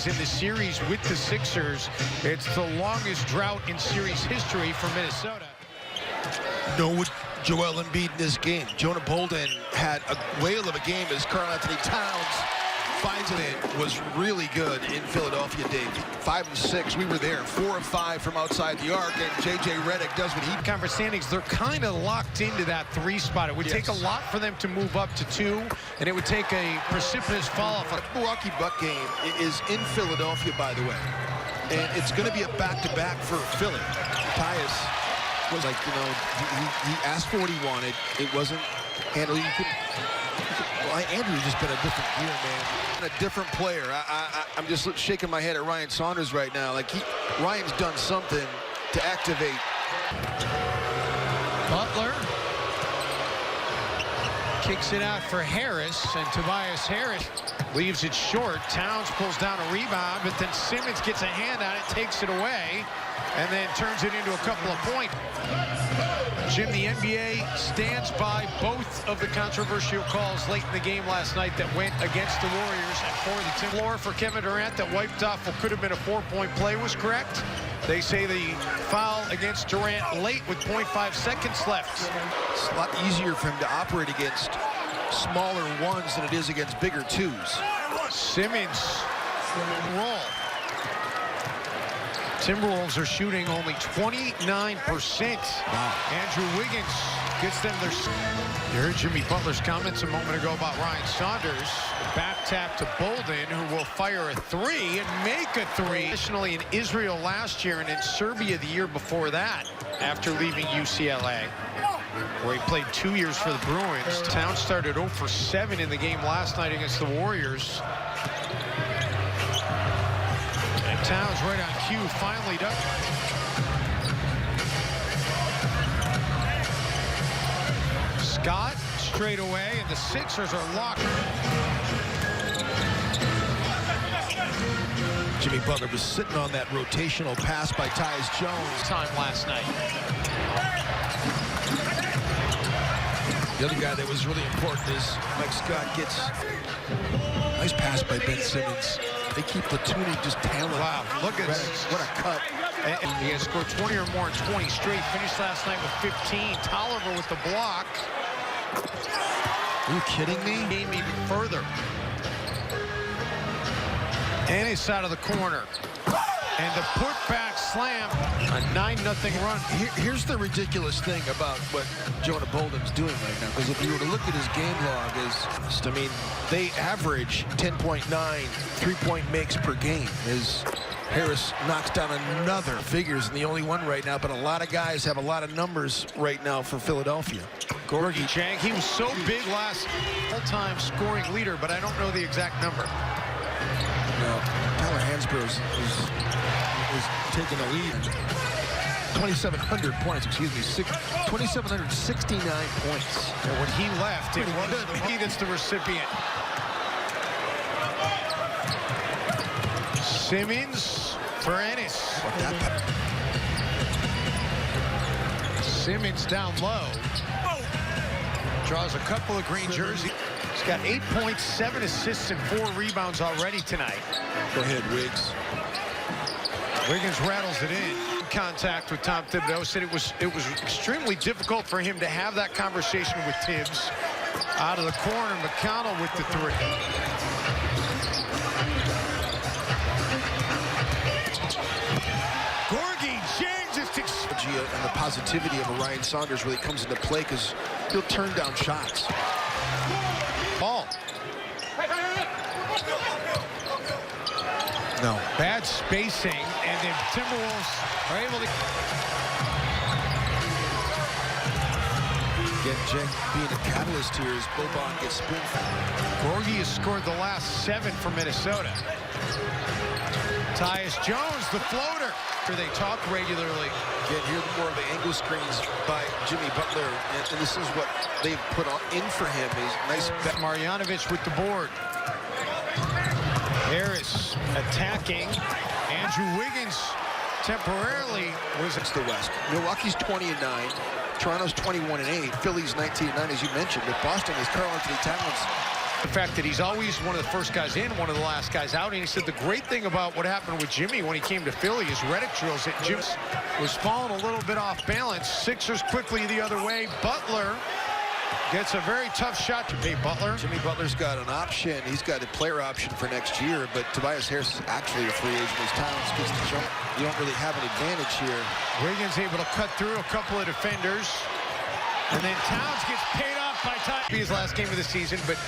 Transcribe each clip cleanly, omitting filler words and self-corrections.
losses in the series with the Sixers. It's the longest drought in series history for Minnesota. No Joel Embiid in this game. Jonah Bolden had a whale of a game as Karl-Anthony Towns finds it in. Was really good in Philadelphia, Dave. 5 of 6, we were there. 4 of 5 from outside the arc, and J.J. Redick does what he... Conference standings, they're kind of locked into that 3 spot. It would take a lot for them to move up to 2, and it would take a precipitous fall-off. The Milwaukee Buck game is in Philadelphia, by the way, and it's going to be a back-to-back for Philly. Tyus was like, you know, he asked for what he wanted. It wasn't handled. Well, Andrew's just been a different gear, man. A different player. I'm just shaking my head at Ryan Saunders right now. Like, Ryan's done something to activate. Butler kicks it out for Harris, and Tobias Harris leaves it short. Towns pulls down a rebound, but then Simmons gets a hand on it, takes it away, and then turns it into a couple of points. Jim, the NBA stands by both of the controversial calls late in the game last night that went against the Warriors. And for the floor for Kevin Durant that wiped off what could have been a 4-point play was correct. They say the foul against Durant late with 0.5 seconds left. It's a lot easier for him to operate against smaller ones than it is against bigger twos. Simmons roll. Timberwolves are shooting only 29%. Wow. Andrew Wiggins gets them their... You heard Jimmy Butler's comments a moment ago about Ryan Saunders. Back tap to Bolden, who will fire a 3 and make a 3. Additionally, in Israel last year and in Serbia the year before that, after leaving UCLA, where he played 2 years for the Bruins. Towns started 0 for 7 in the game last night against the Warriors. Towns right on cue, finally does. Scott straight away, and the Sixers are locked. Jimmy Butler was sitting on that rotational pass by Tyus Jones. Time last night. The other guy that was really important is Mike Scott gets nice pass by Ben Simmons. They keep platooning just talent. Wow, look at this. What a cut. And he has scored 20 or more in 20 straight. Finished last night with 15. Tolliver with the block. Are you kidding me? Game even further. And he's out of the corner. And the putback slam, a 9-0 run. Here's the ridiculous thing about what Jonah Bolden's doing right now. Because if you were to look at his game log, I mean, they average 10.9 3-point makes per game. As Harris knocks down another figures, and the only one right now. But a lot of guys have a lot of numbers right now for Philadelphia. Gorgie Chang, he was so big last all-time scoring leader, but I don't know the exact number. No, Tyler Hansbrough is taking the lead. 2,700 points, excuse me, 2,769 points. And when he left, it wasn't he that's the recipient. Simmons for Ennis. Simmons down low. Draws a couple of green jerseys. He's got 8 points, 7 assists, and 4 rebounds already tonight. Go ahead, Wiggs. Wiggins rattles it in. Contact with Tom Thibodeau. Said it was extremely difficult for him to have that conversation with Tibbs. Out of the corner, McConnell with the 3. Gorgie James is and the positivity of a Ryan Saunders really comes into play because he'll turn down shots. Ball. No. Bad spacing, and the Timberwolves are able to... Again, Jen being a catalyst here as Boban gets spoon. Gorgie has scored the last 7 for Minnesota. Tyus Jones, the floater. They talk regularly. Again, here more of the angle screens by Jimmy Butler, and this is what they've put on in for him. Is nice. Marjanovic with the board. Harris attacking. Andrew Wiggins temporarily was the West. Milwaukee's 20-9. Toronto's 21-8. Philly's 19-9, as you mentioned. But Boston is Karl-Anthony Towns The fact that he's always one of the first guys in, one of the last guys out. And he said the great thing about what happened with Jimmy when he came to Philly is Reddick drills it. Jim was falling a little bit off balance. Sixers quickly the other way. Butler gets a very tough shot to pay Butler. Jimmy Butler's got an option. He's got a player option for next year, but Tobias Harris is actually a free agent. His Towns gets to jump. You don't really have an advantage here. Wiggins able to cut through a couple of defenders. And then Towns gets paid off by Ty. His last game of the season, but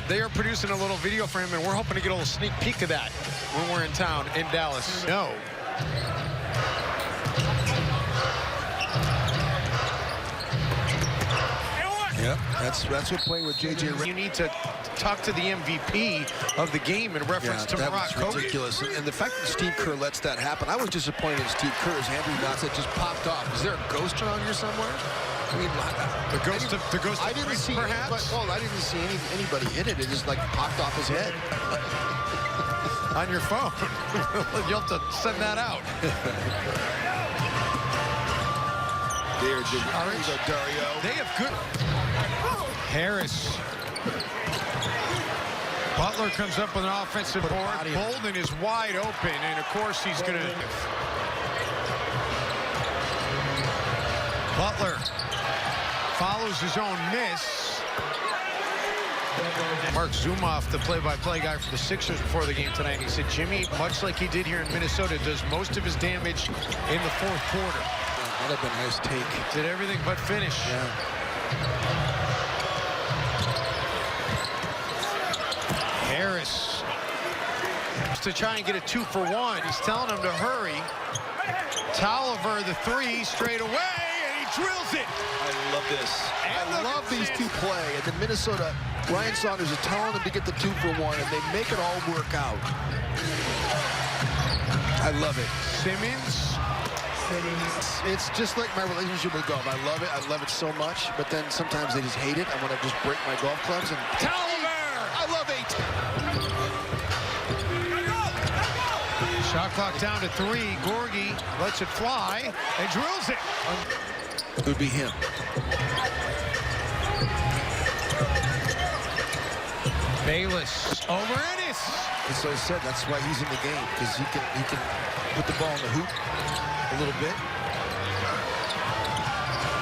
they are producing a little video for him, and we're hoping to get a little sneak peek of that when we're in town in Dallas. No. Yep, that's what playing with J.J. You need to talk to the MVP of the game in reference to that Mark was ridiculous. And the fact that Steve Kerr lets that happen, I was disappointed in Steve Kerr as Andrew Notts just popped off. Is there a ghost around here somewhere? I mean, the ghost of I didn't see perhaps. Well, I didn't see anybody in it. It just like popped off his head. On your phone. You'll have to send that out. There you go, Dario. They have good. Harris. Butler comes up with an offensive board. Bolden is wide open, and of course he's going to. Butler follows his own miss. Mark Zumoff, the play-by-play guy for the Sixers before the game tonight, he said Jimmy, much like he did here in Minnesota, does most of his damage in the fourth quarter. That'd have been a nice take. Did everything but finish. Yeah. Harris to try and get a 2-for-1. He's telling him to hurry. Tolliver, the three, straight away, and he drills it. I love this. I love these two play. And then Minnesota, Ryan Saunders is telling them to get the 2-for-1, and they make it all work out. I love it. Simmons. It's just like my relationship with golf. I love it. I love it so much. But then sometimes they just hate it. I want to just break my golf clubs. And Tolliver! I love it. Shot clock down to 3. Gorgie lets it fly and drills it. It would be him. Bayless over Ennis. As I said, that's why he's in the game, because he can put the ball in the hoop a little bit.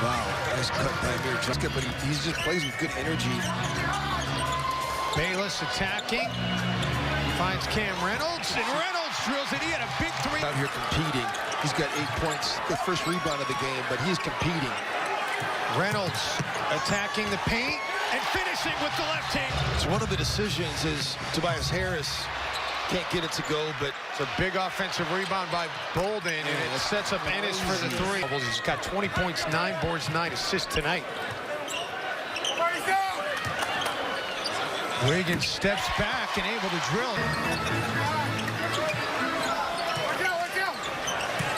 Wow, nice cut by Amir Johnson, but he just plays with good energy. Bayless attacking. Finds Cam Reynolds, and Reynolds drills it. He had a big 3. Out here competing. He's got 8 points, the first rebound of the game, but he's competing. Reynolds attacking the paint and finishing with the left hand. So one of the decisions is Tobias Harris can't get it to go, but it's a big offensive rebound by Bolden, and it sets up Ennis for the 3. He's got 20 points, 9 boards, 9 assists tonight. Wiggins steps back and able to drill.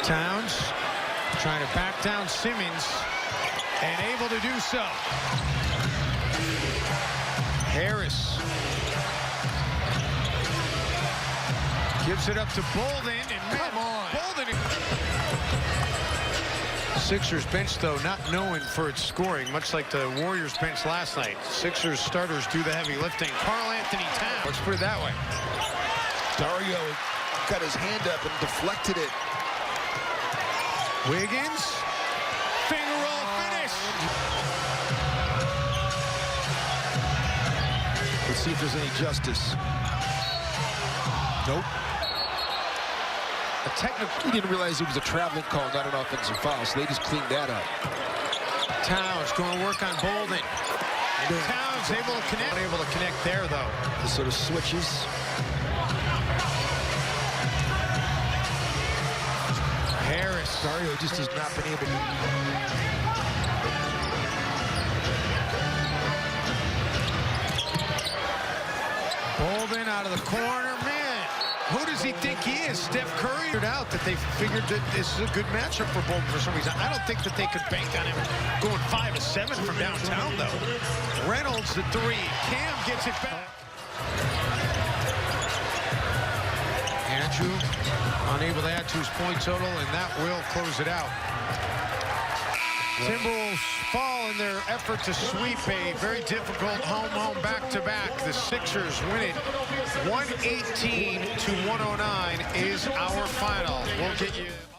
Towns trying to back down Simmons and able to do so. Harris gives it up to Bolden, and come on, Bolden. Sixers bench, though, not known for its scoring, much like the Warriors bench last night. Sixers starters do the heavy lifting. Karl-Anthony Towns, let's put it that way. Dario got his hand up and deflected it. Wiggins, finger roll finish. Let's see if there's any justice. Nope. A technical. He didn't realize it was a traveling call, not an offensive foul, so they just cleaned that up. Towns going to work on Bolden. Towns able to connect. Unable to connect there, though. The sort of switches. Harris. Dario just has not been able to. Bolden out of the corner, man. Who does he think he is? Steph Curry? Figured out that they figured that this is a good matchup for Bolden for some reason. I don't think that they could bank on him going 5 of 7 from downtown, though. Reynolds the 3. Cam gets it back. Andrew unable to add to his point total, and that will close it out. Timberwolves fall in their effort to sweep a very difficult home back-to-back. The Sixers win it 118 to 109 is our final. We'll get you.